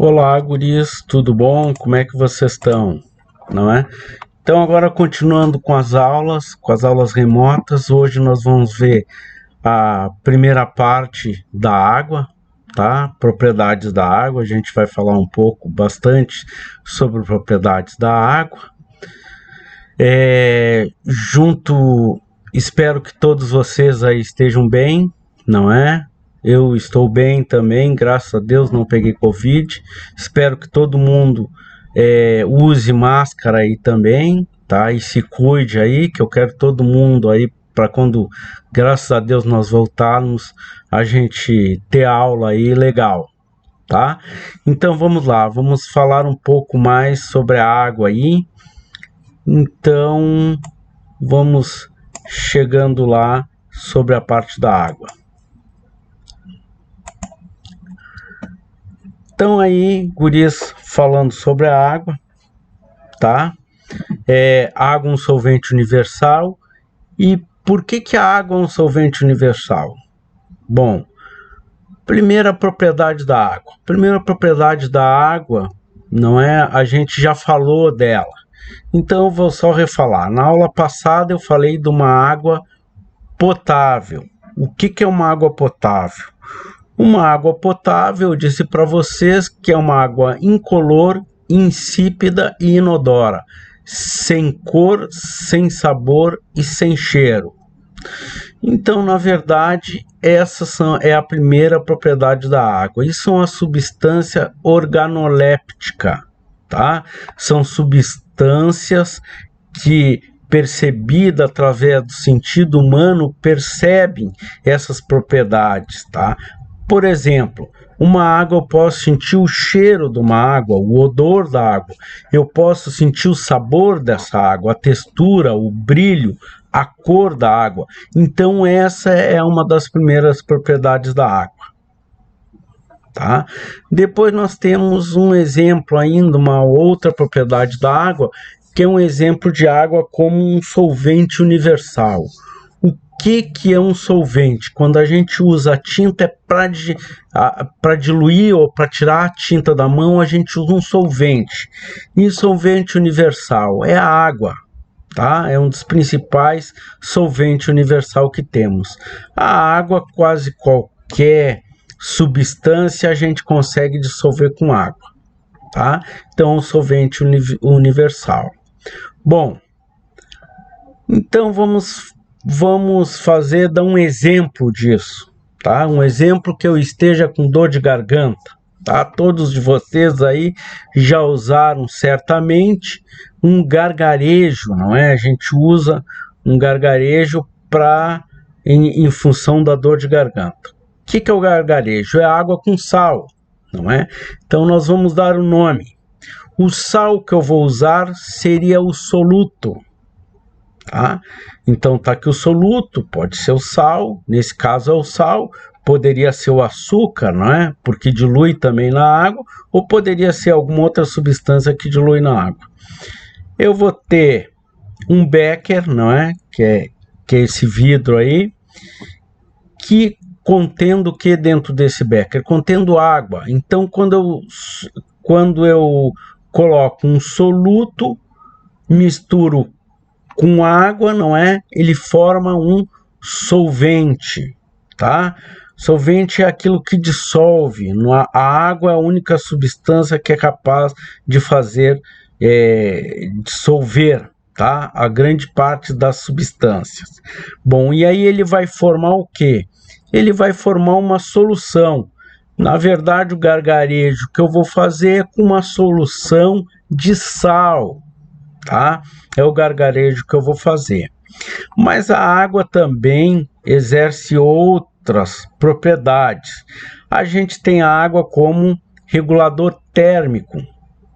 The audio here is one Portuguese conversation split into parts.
Olá, guris, tudo bom? Como é que vocês estão? Não é? Então, agora continuando com as aulas remotas, hoje nós vamos ver a primeira parte da água, tá? Propriedades da água, a gente vai falar bastante sobre propriedades da água. Espero que todos vocês aí estejam bem, não é? Eu estou bem também, graças a Deus, não peguei Covid. Espero que todo mundo use máscara aí também, tá? E se cuide aí, que eu quero todo mundo aí para quando, graças a Deus, nós voltarmos, a gente ter aula aí legal, tá? Então vamos lá, vamos falar um pouco mais sobre a água aí. Então vamos chegando lá sobre a parte da água. Então aí, guris, falando sobre a água, tá? Água é um solvente universal. E por que a água é um solvente universal? Bom, primeira propriedade da água. Primeira propriedade da água, não é? A gente já falou dela. Então eu vou só refalar. Na aula passada eu falei de uma água potável. O que é uma água potável? Uma água potável, eu disse para vocês que é uma água incolor, insípida e inodora, sem cor, sem sabor e sem cheiro. Então, na verdade, essa é a primeira propriedade da água. Isso é uma substância organoléptica, tá? São substâncias que, percebida através do sentido humano, percebem essas propriedades, tá? Por exemplo, uma água eu posso sentir o cheiro de uma água, o odor da água. Eu posso sentir o sabor dessa água, a textura, o brilho, a cor da água. Então essa é uma das primeiras propriedades da água. Tá? Depois nós temos um exemplo ainda, uma outra propriedade da água, que é um exemplo de água como um solvente universal. O que é um solvente? Quando a gente usa a tinta para diluir ou para tirar a tinta da mão, a gente usa um solvente. E solvente universal é a água, tá? É um dos principais solventes universal que temos. A água, quase qualquer substância a gente consegue dissolver com água, tá? Então, solvente universal. Bom, então vamos dar um exemplo disso, tá? Um exemplo que eu esteja com dor de garganta, tá? Todos de vocês aí já usaram certamente um gargarejo, não é? A gente usa um gargarejo em função da dor de garganta. O que é o gargarejo? É água com sal, não é? Então nós vamos dar o nome. O sal que eu vou usar seria o soluto. Tá? Então tá aqui o soluto, pode ser o sal, nesse caso é o sal, poderia ser o açúcar, não é? Porque dilui também na água, ou poderia ser alguma outra substância que dilui na água. Eu vou ter um becker, não é? Que é esse vidro aí, que contendo o que dentro desse becker? Contendo água. Então quando eu coloco um soluto, misturo com água, não é? Ele forma um solvente, tá? Solvente é aquilo que dissolve. A água é a única substância que é capaz de fazer dissolver, tá? A grande parte das substâncias. Bom, e aí ele vai formar o quê? Ele vai formar uma solução. Na verdade, o gargarejo que eu vou fazer é com uma solução de sal, tá? É o gargarejo que eu vou fazer. Mas a água também exerce outras propriedades. A gente tem a água como regulador térmico,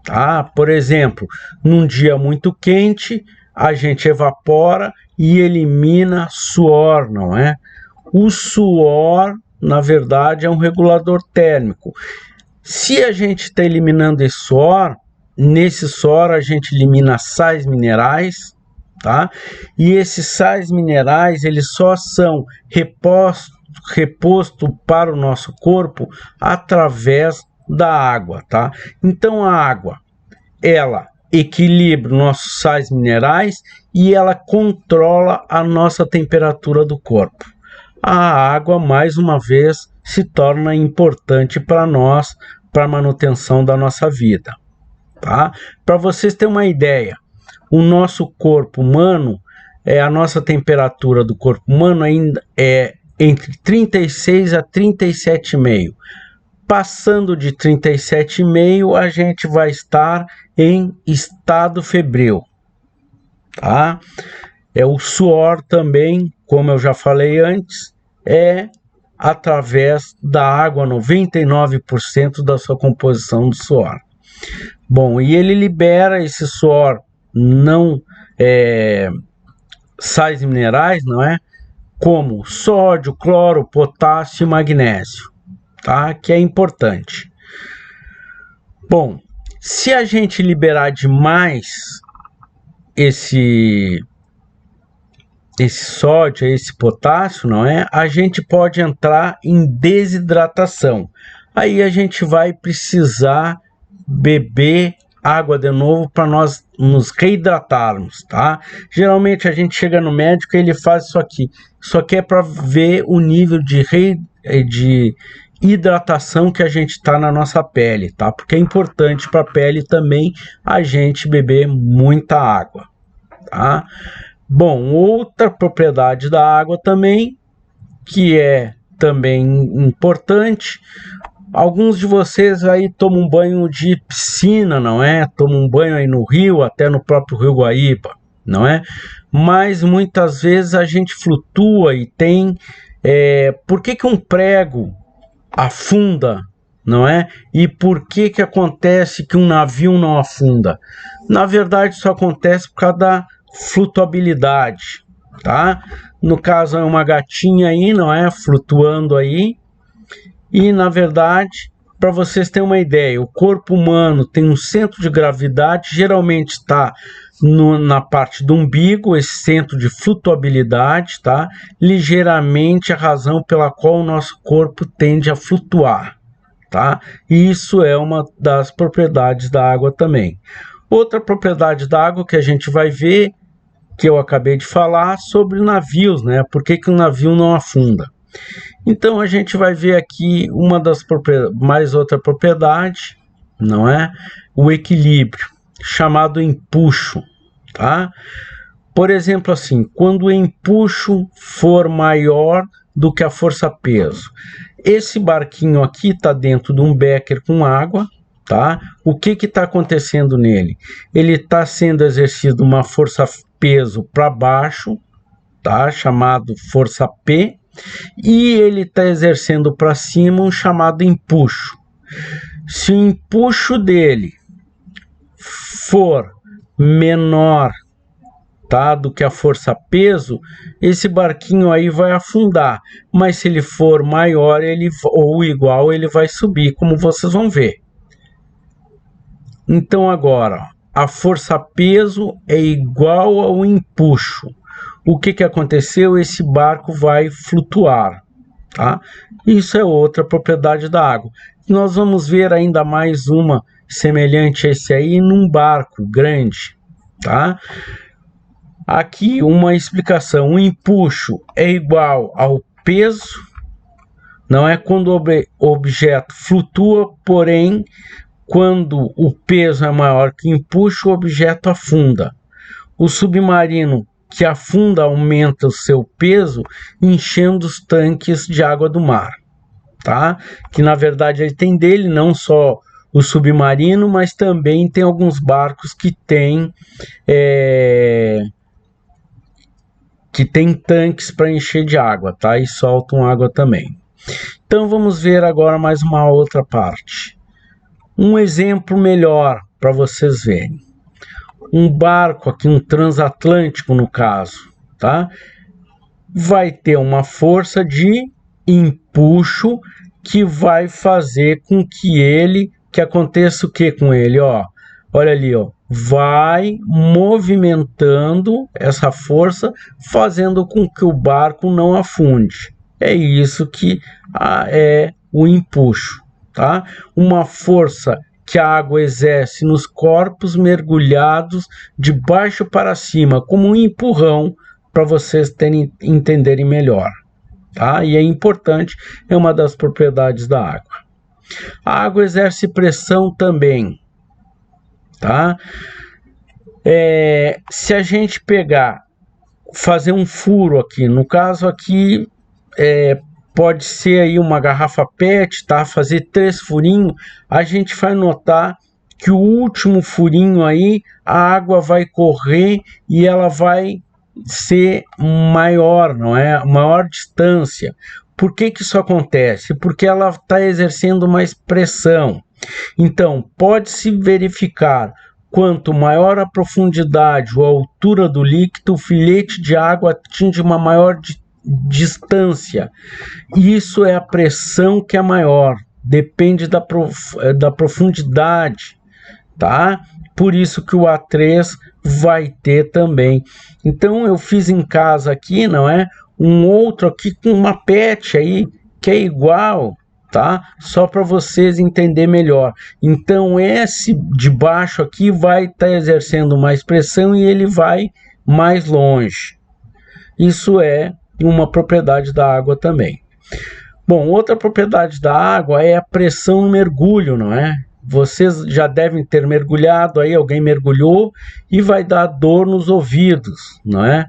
tá? Por exemplo, num dia muito quente, a gente evapora e elimina suor, não é? O suor, na verdade, é um regulador térmico. Se a gente está eliminando esse suor, nesse suor a gente elimina sais minerais, tá? E esses sais minerais, eles só são reposto para o nosso corpo através da água, tá? Então a água, ela equilibra nossos sais minerais e ela controla a nossa temperatura do corpo. A água, mais uma vez, se torna importante para nós, para a manutenção da nossa vida, tá? Para vocês terem uma ideia, o nosso corpo humano, a nossa temperatura do corpo humano ainda é entre 36 a 37,5. Passando de 37,5, a gente vai estar em estado febril, tá? O suor também, como eu já falei antes, é através da água, 99% da sua composição do suor. Bom, e ele libera esse suor, não sais minerais, não é? Como sódio, cloro, potássio e magnésio, tá? Que é importante. Bom, se a gente liberar demais esse sódio, esse potássio, não é? A gente pode entrar em desidratação. Aí a gente vai precisar beber água de novo para nós nos reidratarmos, tá? Geralmente a gente chega no médico e ele faz isso aqui. Isso aqui é para ver o nível de hidratação que a gente está na nossa pele, tá? Porque é importante para a pele também a gente beber muita água, tá? Bom, outra propriedade da água também, que é também importante, alguns de vocês aí tomam um banho de piscina, não é? Tomam um banho aí no rio, até no próprio Rio Guaíba, não é? Mas muitas vezes a gente flutua e tem... por que um prego afunda, não é? E por que acontece que um navio não afunda? Na verdade, isso acontece por causa da flutuabilidade, tá? No caso é uma gatinha aí, não é? Flutuando aí. E na verdade, para vocês terem uma ideia, o corpo humano tem um centro de gravidade, geralmente está na parte do umbigo, esse centro de flutuabilidade, tá? Ligeiramente a razão pela qual o nosso corpo tende a flutuar, tá? E isso é uma das propriedades da água também. Outra propriedade da água que a gente vai ver, que eu acabei de falar, sobre navios, né? Por que o navio não afunda? Então a gente vai ver aqui uma das mais outra propriedade, não é? O equilíbrio, chamado empuxo, tá? Por exemplo, assim, quando o empuxo for maior do que a força-peso, esse barquinho aqui está dentro de um becker com água, tá? O que está acontecendo nele? Ele está sendo exercido uma força-peso para baixo, tá? Chamado força P, e ele está exercendo para cima um chamado empuxo. Se o empuxo dele for menor, tá, do que a força peso, esse barquinho aí vai afundar, mas se ele for maior ou igual, ele vai subir, como vocês vão ver. Então agora, a força peso é igual ao empuxo. O que aconteceu? Esse barco vai flutuar, tá? Isso é outra propriedade da água. Nós vamos ver ainda mais uma semelhante a esse aí num barco grande, tá? Aqui uma explicação: o empuxo é igual ao peso, não é? Quando o objeto flutua, porém, quando o peso é maior que o empuxo, o objeto afunda. O submarino que afunda aumenta o seu peso, enchendo os tanques de água do mar, tá? Que na verdade ele tem dele não só o submarino, mas também tem alguns barcos que tem tanques para encher de água, tá? E soltam água também. Então vamos ver agora mais uma outra parte. Um exemplo melhor para vocês verem. Um barco aqui, um transatlântico no caso, tá? Vai ter uma força de empuxo que vai fazer com que aconteça o que com ele, ó? Olha ali, ó, vai movimentando essa força, fazendo com que o barco não afunde. É isso que é o empuxo, tá? Uma força que a água exerce nos corpos mergulhados de baixo para cima, como um empurrão, para vocês entenderem melhor, tá? E é importante, é uma das propriedades da água. A água exerce pressão também, tá? Se a gente fazer um furo aqui, no caso aqui, pode ser aí uma garrafa PET, tá? Fazer 3 furinhos, a gente vai notar que o último furinho aí, a água vai correr e ela vai ser maior, não é? Maior distância. Por que que isso acontece? Porque ela está exercendo mais pressão. Então, pode-se verificar quanto maior a profundidade ou a altura do líquido, o filete de água atinge uma maior distância. Isso é a pressão que é maior, depende da profundidade, tá? Por isso que o A3 vai ter também. Então eu fiz em casa aqui, não é? Um outro aqui com uma PET aí, que é igual, tá? Só para vocês entenderem melhor. Então esse de baixo aqui vai estar exercendo mais pressão e ele vai mais longe. Isso é uma propriedade da água também. Bom, outra propriedade da água é a pressão no mergulho, não é? Vocês já devem ter mergulhado aí, alguém mergulhou e vai dar dor nos ouvidos, não é?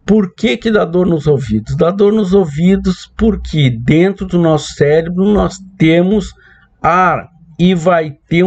Por que que dá dor nos ouvidos? Dá dor nos ouvidos porque dentro do nosso cérebro nós temos ar e vai ter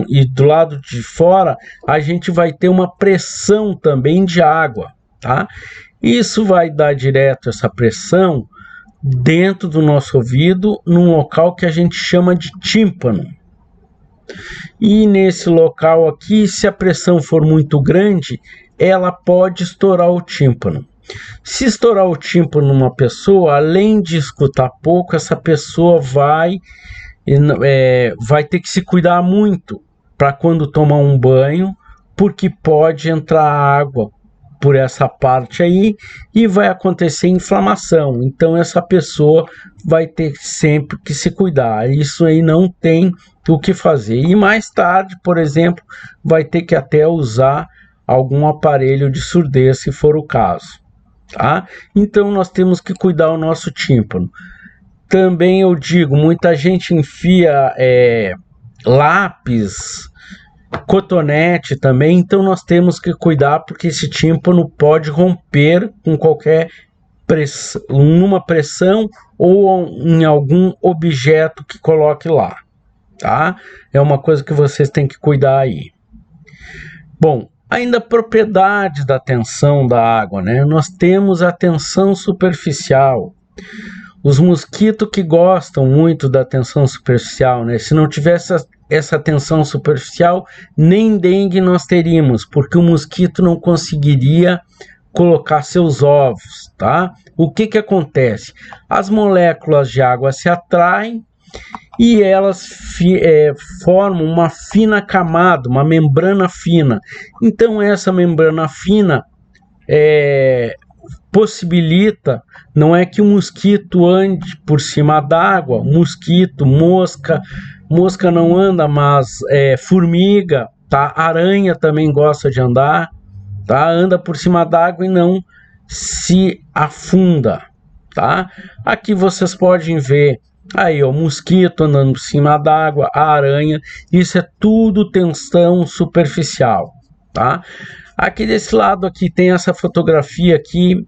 e do lado de fora a gente vai ter uma pressão também de água, tá? Isso vai dar direto essa pressão dentro do nosso ouvido, num local que a gente chama de tímpano. E nesse local aqui, se a pressão for muito grande, ela pode estourar o tímpano. Se estourar o tímpano numa pessoa, além de escutar pouco, essa pessoa vai ter que se cuidar muito para quando tomar um banho, porque pode entrar água por essa parte aí e vai acontecer inflamação. Então essa pessoa vai ter sempre que se cuidar. Isso aí não tem o que fazer. E mais tarde, por exemplo, vai ter que até usar algum aparelho de surdez, se for o caso, tá? Então nós temos que cuidar o nosso tímpano. Também eu digo, muita gente enfia lápis, cotonete também, então nós temos que cuidar porque esse tímpano pode romper com qualquer numa pressão ou em algum objeto que coloque lá, tá? É uma coisa que vocês têm que cuidar aí. Bom, ainda propriedades da tensão da água, né? Nós temos a tensão superficial. Os mosquitos que gostam muito da tensão superficial, né? Se não tivesse essa tensão superficial, nem dengue nós teríamos, porque o mosquito não conseguiria colocar seus ovos, tá? O que que acontece? As moléculas de água se atraem e elas formam uma fina camada, uma membrana fina. Então essa membrana fina possibilita, não é que o mosquito ande por cima d'água, mosquito, mosca não anda, mas formiga, tá? Aranha também gosta de andar, tá? Anda por cima d'água e não se afunda, tá? Aqui vocês podem ver aí, ó, mosquito andando por cima d'água, a aranha, isso é tudo tensão superficial, tá? Aqui desse lado aqui tem essa fotografia aqui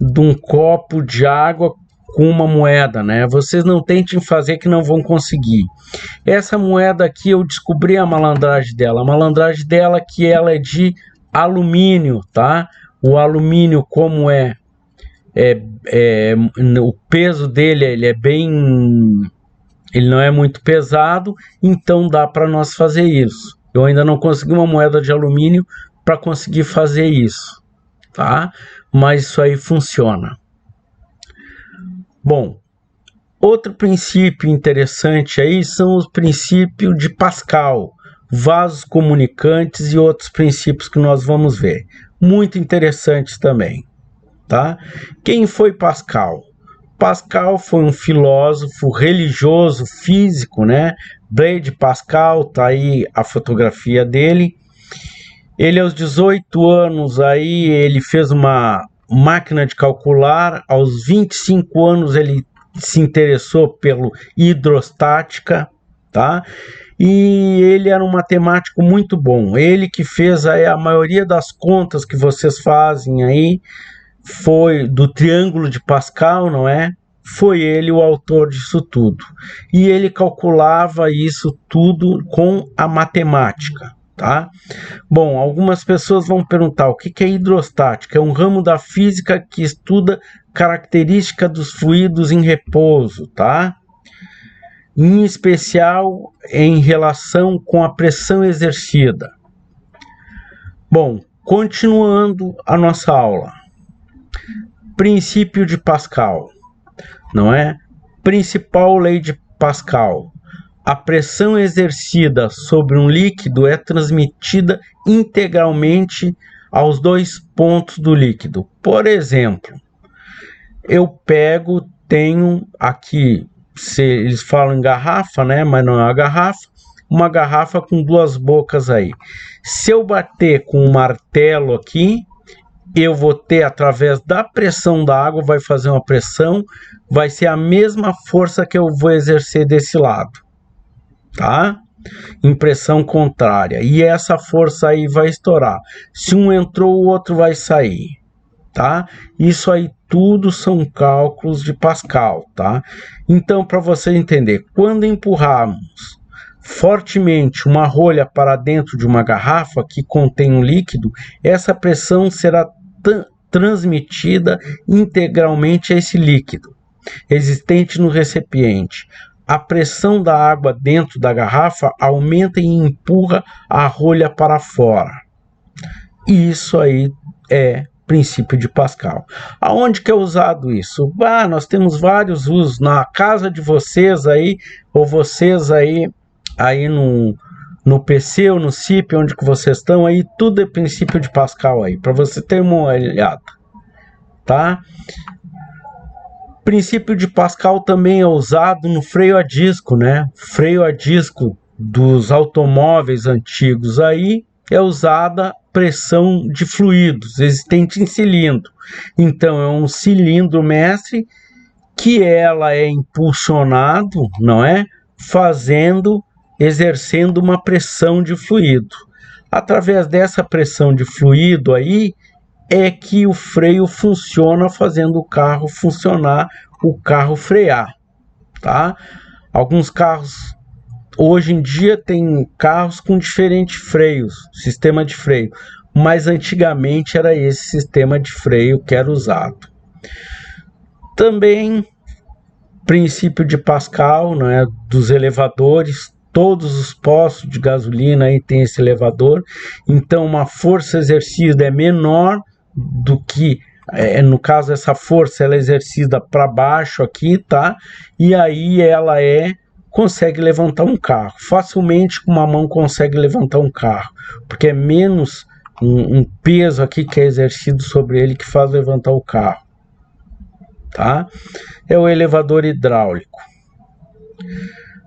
de um copo de água com uma moeda, né? Vocês não tentem fazer que não vão conseguir. Essa moeda aqui eu descobri a malandragem dela. A malandragem dela é que ela é de alumínio, tá? O alumínio, como o peso dele, ele não é muito pesado, então dá para nós fazer isso. Eu ainda não consegui uma moeda de alumínio para conseguir fazer isso, tá? Mas isso aí funciona. Bom, outro princípio interessante aí são os princípios de Pascal, vasos comunicantes e outros princípios que nós vamos ver. Muito interessantes também, tá? Quem foi Pascal? Pascal foi um filósofo religioso, físico, né? Blaise Pascal, tá aí a fotografia dele. Ele, aos 18 anos, aí, ele fez uma máquina de calcular. Aos 25 anos, ele se interessou pelo hidrostática, tá? E ele era um matemático muito bom. Ele que fez aí a maioria das contas que vocês fazem aí, foi do Triângulo de Pascal, não é? Foi ele o autor disso tudo. E ele calculava isso tudo com a matemática, tá? Bom, algumas pessoas vão perguntar o que é hidrostática. É um ramo da física que estuda característica dos fluidos em repouso, tá? Em especial em relação com a pressão exercida. Bom, continuando a nossa aula. Princípio de Pascal, não é? Principal lei de Pascal. A pressão exercida sobre um líquido é transmitida integralmente aos dois pontos do líquido. Por exemplo, eu tenho aqui, eles falam em garrafa, né? Mas não é uma garrafa com duas bocas aí. Se eu bater com um martelo aqui, eu vou ter, através da pressão da água, vai fazer uma pressão, vai ser a mesma força que eu vou exercer desse lado, tá? Em pressão contrária. E essa força aí vai estourar. Se um entrou, o outro vai sair, tá? Isso aí tudo são cálculos de Pascal, tá? Então, para você entender, quando empurrarmos fortemente uma rolha para dentro de uma garrafa que contém um líquido, essa pressão será transmitida integralmente a esse líquido existente no recipiente. A pressão da água dentro da garrafa aumenta e empurra a rolha para fora. Isso aí é princípio de Pascal. Aonde que é usado isso? Nós temos vários usos na casa de vocês aí, ou vocês aí no PC ou no CIP, onde que vocês estão aí, tudo é princípio de Pascal aí, para você ter uma olhada, tá? Princípio de Pascal também é usado no freio a disco, né? Freio a disco dos automóveis antigos aí é usada pressão de fluidos existente em cilindro. Então é um cilindro mestre que ela é impulsionado, não é? Exercendo uma pressão de fluido. Através dessa pressão de fluido aí, é que o freio funciona, fazendo o carro funcionar, o carro frear, tá? Alguns carros, hoje em dia, tem carros com diferentes freios, sistema de freio, mas antigamente era esse sistema de freio que era usado. Também, princípio de Pascal, né, dos elevadores. Todos os postos de gasolina aí tem esse elevador, então uma força exercida é menor do que, no caso, essa força ela é exercida para baixo aqui, tá? E aí ela consegue levantar um carro. Facilmente com uma mão consegue levantar um carro, porque é menos um peso aqui que é exercido sobre ele que faz levantar o carro, tá? É o elevador hidráulico.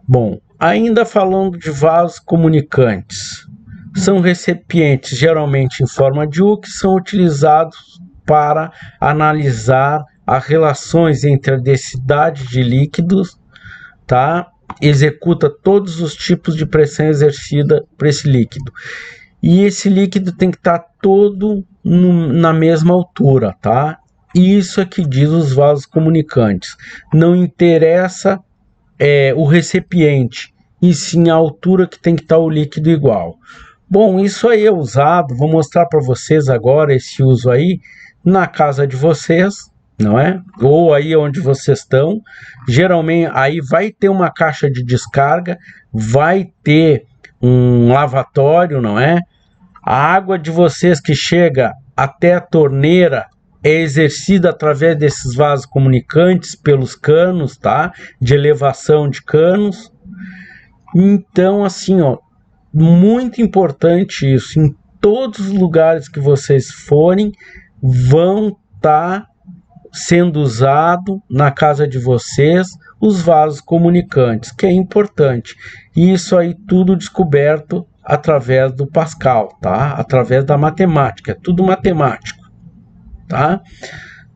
Bom, ainda falando de vasos comunicantes, são recipientes geralmente em forma de U que são utilizados para analisar as relações entre a densidade de líquidos, tá? Executa todos os tipos de pressão exercida por esse líquido. E esse líquido tem que estar todo na mesma altura, tá? Isso é que diz os vasos comunicantes. Não interessa o recipiente, e sim a altura que tem que estar o líquido igual. Bom, isso aí é usado, vou mostrar para vocês agora esse uso aí na casa de vocês, não é? Ou aí onde vocês estão. Geralmente aí vai ter uma caixa de descarga, vai ter um lavatório, não é? A água de vocês que chega até a torneira é exercida através desses vasos comunicantes pelos canos, tá? De elevação de canos. Então, assim, ó, muito importante isso. Em todos os lugares que vocês forem, vão estar sendo usado na casa de vocês os vasos comunicantes, que é importante. E isso aí tudo descoberto através do Pascal, tá? Através da matemática, é tudo matemático, tá?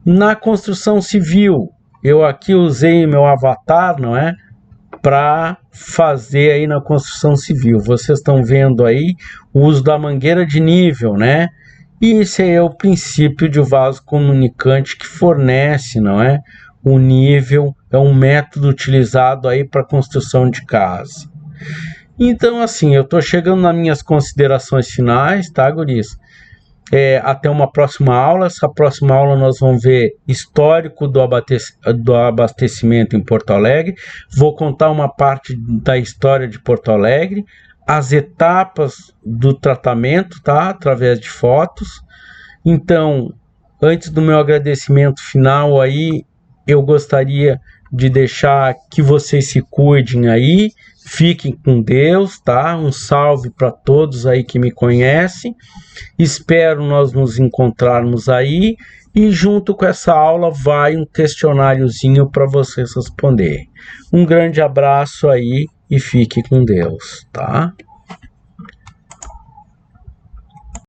Na construção civil, eu aqui usei meu avatar, não é? Para fazer aí na construção civil. Vocês estão vendo aí o uso da mangueira de nível, né? E esse aí é o princípio de vaso comunicante que fornece, não é? O nível, é um método utilizado aí para construção de casa. Então, assim, eu estou chegando nas minhas considerações finais, tá, guris? Até uma próxima aula. Essa próxima aula nós vamos ver histórico do abastecimento em Porto Alegre. Vou contar uma parte da história de Porto Alegre, as etapas do tratamento, tá? Através de fotos. Então, antes do meu agradecimento final aí, eu gostaria de deixar que vocês se cuidem aí, fiquem com Deus, tá? Um salve para todos aí que me conhecem. Espero nós nos encontrarmos aí e junto com essa aula vai um questionáriozinho para vocês responderem. Um grande abraço aí e fique com Deus, tá?